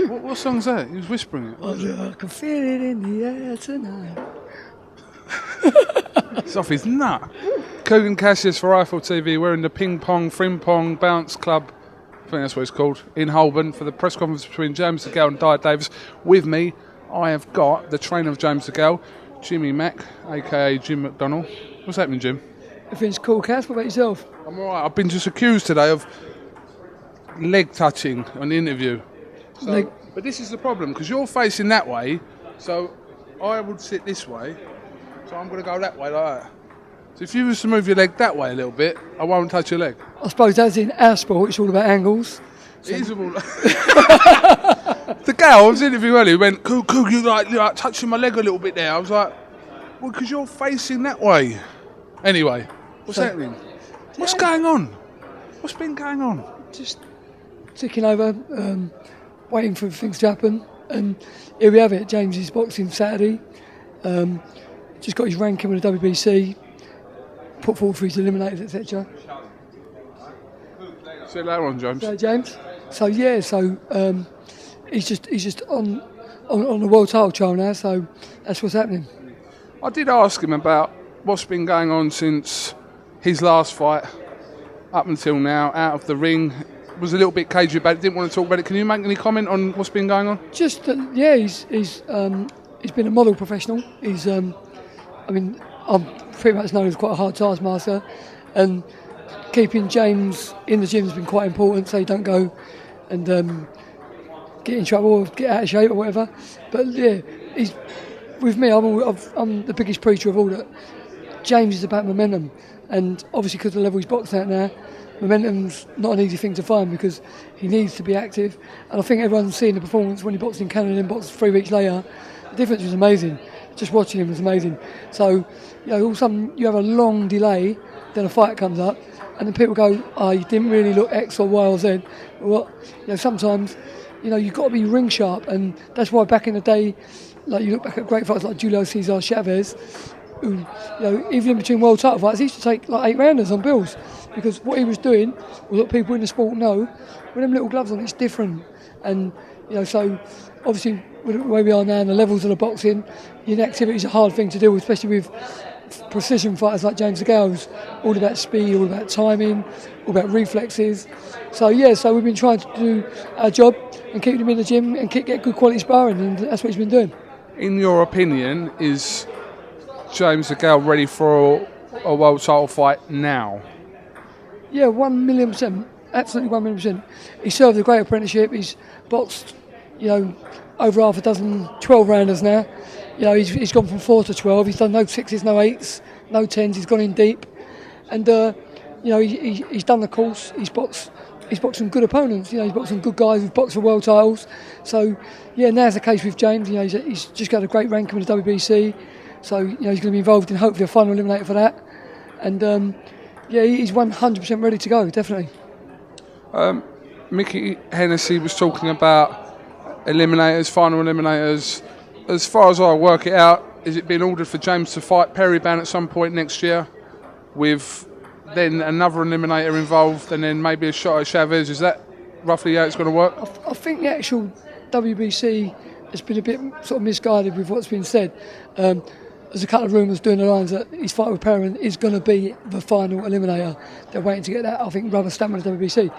What song's that? He was whispering it. I can feel it in the air tonight. It's off his nut. KUGAN CASSIUS for Eiffel TV. We're in the Ping Pong, Frim Pong Bounce Club, I think that's what it's called, in Holborn for the press conference between James DeGALE and DYAH Davis. With me, I have got the trainer of James DeGALE, Jimmy Mack, aka Jim McDONNELL. What's happening, Jim? Everything's cool, Cass. What about yourself? I'm alright. I've been just accused today of leg touching on the interview. But this is the problem, because you're facing that way, so I would sit this way, so I'm going to go that way like that. So if you was to move your leg that way a little bit, I won't touch your leg. I suppose as in our sport, it's all about angles. So. It is all... The gal I was interviewing earlier went, Coog, you like touching my leg a little bit there. I was like, well, because you're facing that way. Anyway, what's happening? What's going on? What's been going on? Just ticking over, waiting for things to happen. And here we have it. James is boxing Saturday. Just got his ranking with the WBC. Put forward for his eliminators, etc. See you later on, James. James. So he's just on the world title trial now. So that's what's happening. I did ask him about what's been going on since his last fight up until now, out of the ring. Was a little bit cagey about it. Didn't want to talk about it. Can you make any comment on what's been going on? Just he's been a model professional. I'm pretty much known as quite a hard taskmaster, and keeping James in the gym has been quite important, so he don't go and get in trouble or get out of shape or whatever. But yeah, he's with me. I'm the biggest preacher of all that. James is about momentum, and obviously because of the level he's boxing at now, momentum's not an easy thing to find because he needs to be active. And I think everyone's seen the performance when he boxed in Canada and boxed 3 weeks later. The difference was amazing. Just watching him was amazing. So, all of a sudden you have a long delay, then a fight comes up, and then people go, "Oh, you didn't really look X or Y or Z." Well, sometimes, you've got to be ring sharp, and that's why back in the day, like you look back at great fights like Julio Cesar Chavez, who, even in between world title fights, he used to take like 8 rounders on bills, because what he was doing was what people in the sport know. With them little gloves on, it's different, and so obviously with the way we are now and the levels of the boxing, inactivity is a hard thing to deal with, especially with precision fighters like James DeGALE, who's all about speed, all about timing, all about reflexes. So we've been trying to do our job and keep him in the gym and get good quality sparring, and that's what he's been doing. In your opinion, is James DeGALE ready for a world title fight now? Yeah, 1,000,000%. Absolutely 1,000,000%. He served a great apprenticeship. He's boxed, over half a dozen 12-rounders now. He's gone from 4 to 12. He's done no 6s, no 8s, no 10s. He's gone in deep, and he's done the course. He's boxed some good opponents. He's boxed some good guys who've boxed for world titles. So now's the case with James. He's just got a great ranking with the WBC. So he's going to be involved in hopefully a final eliminator for that. And he's 100% ready to go. Definitely. Mickey Hennessy was talking about eliminators, final eliminators. As far as I work it out, is it being ordered for James to fight Perryban at some point next year, with then another eliminator involved, and then maybe a shot at Chavez? Is that roughly how it's going to work? I think the actual WBC has been a bit sort of misguided with what's been said. There's a couple of rumours doing the lines that his fight with Perryman is going to be the final eliminator. They're waiting to get that, I think, rubber stamp on the WBC.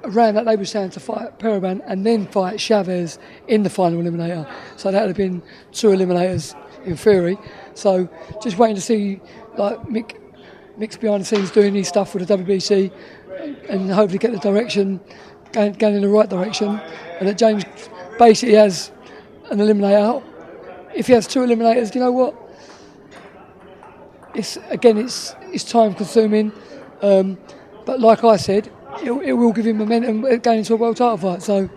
Around that, they were saying to fight Perryman and then fight Chavez in the final eliminator. So that would have been 2 eliminators in theory. So just waiting to see, like Mick's behind the scenes doing his stuff with the WBC, and hopefully get the direction going in the right direction, and that James basically has an eliminator. If he has 2 eliminators, you know what? It's time consuming, but like I said, it will give him momentum going into a world title fight. So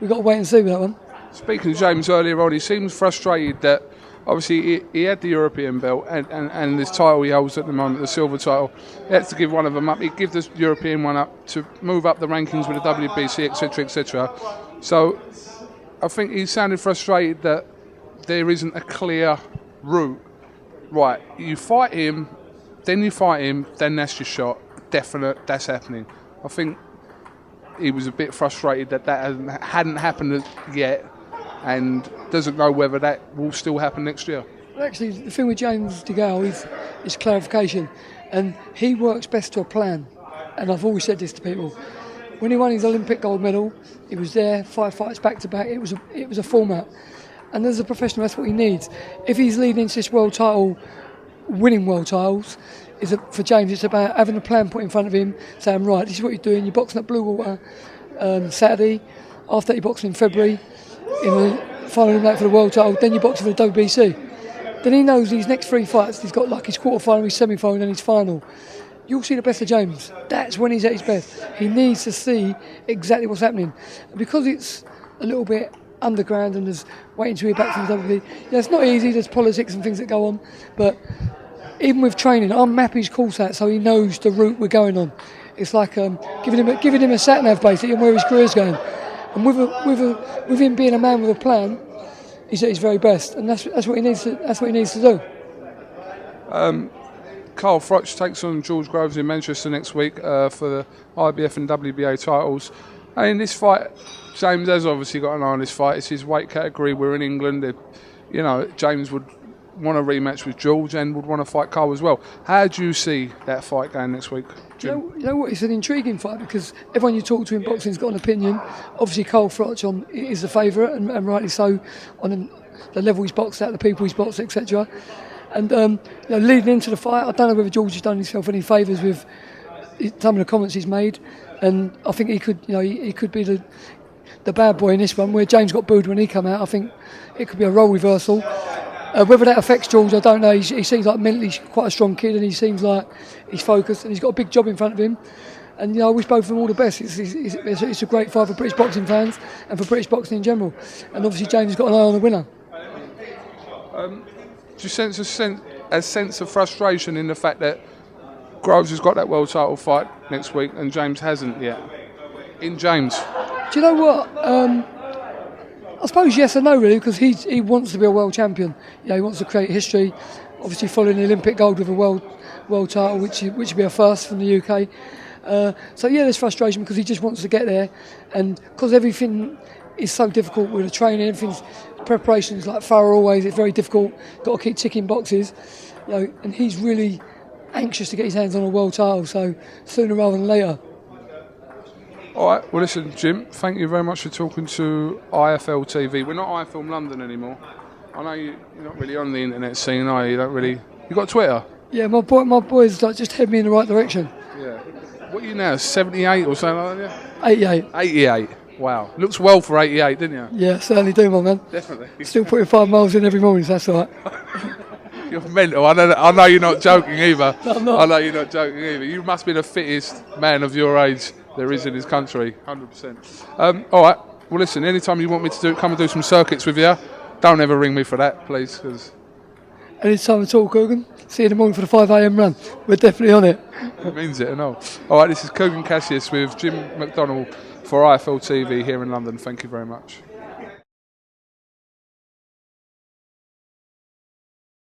we've got to wait and see with that one. Speaking to James earlier on, he seems frustrated that obviously he had the European belt and this title he holds at the moment, the silver title. He had to give one of them up. He'd give the European one up to move up the rankings with the WBC, etc., etc. So I think he sounded frustrated that there isn't a clear route. Right, you fight him, then that's your shot. Definite, that's happening. I think he was a bit frustrated that hadn't happened yet, and doesn't know whether that will still happen next year. Well, actually, the thing with James DeGALE is clarification, and he works best to a plan. And I've always said this to people. When he won his Olympic gold medal, he was there 5 fights back to back. It was a format, and as a professional, that's what he needs. If he's leading into this world title, winning world titles, for James, it's about having a plan put in front of him, saying, right, this is what you're doing. You're boxing at Blue Water Saturday, after that you're boxing in February, in the final night for the world title, then you're boxing for the WBC. Then he knows these next 3 fights, he's got like his quarter-final, his semi-final and his final. You'll see the best of James. That's when he's at his best. He needs to see exactly what's happening. And because it's a little bit underground and there's waiting to hear back from the WBC, it's not easy, there's politics and things that go on, but even with training, I map his course out so he knows the route we're going on. It's like giving him a sat-nav basically and where his career's going. And with him being a man with a plan, he's at his very best, and that's what he needs to. That's what he needs to do. Carl Froch takes on George Groves in Manchester next week for the IBF and WBA titles. And in this fight, James has obviously got an eye on this fight. It's his weight category. We're in England. James would want a rematch with George and would want to fight Carl as well. How do you see that fight going next week, Jim? You know what? It's an intriguing fight because everyone you talk to in boxing's got an opinion. Obviously, Carl Froch is the favourite, and rightly so, on the level he's boxed at, the people he's boxed, etc. And leading into the fight, I don't know whether George has done himself any favours with some of the comments he's made, and I think he could be the bad boy in this one, where James got booed when he came out. I think it could be a role reversal. Whether that affects George, I don't know. He seems like mentally quite a strong kid, and he seems like he's focused, and he's got a big job in front of him. And I wish both of them all the best. It's a great fight for British boxing fans and for British boxing in general. And obviously James has got an eye on the winner. Do you sense a sense of frustration in the fact that Groves has got that world title fight next week and James hasn't yet? In James? Do you know what? I suppose yes and no, really, because he wants to be a world champion. He wants to create history. Obviously, following the Olympic gold with a world title, which would be a first from the UK. There's frustration because he just wants to get there, and because everything is so difficult with the training, everything's preparations like thorough always. It's very difficult. Got to keep ticking boxes, and he's really anxious to get his hands on a world title. So sooner rather than later. All right, well listen, Jim, thank you very much for talking to IFL TV. We're not IFL London anymore. I know you're not really on the internet scene, are you? You don't really... You got Twitter? Yeah, my boys just head me in the right direction. Yeah. What are you now, 78 or something like that? 88. 88, wow. Looks well for 88, didn't you? Yeah, certainly do, my man. Definitely. Still putting 5 miles in every morning, so that's all right. You're mental. I know you're not joking either. No, I'm not. I know you're not joking either. You must be the fittest man of your age there is in this country, 100%. All right, well listen, anytime you want me to come and do some circuits with you, don't ever ring me for that, please. Cause anytime at all, KUGAN. See you in the morning for the 5 a.m. run. We're definitely on it. It means it, I know. All right, this is KUGAN CASSIUS with Jim McDonnell for IFL TV here in London. Thank you very much.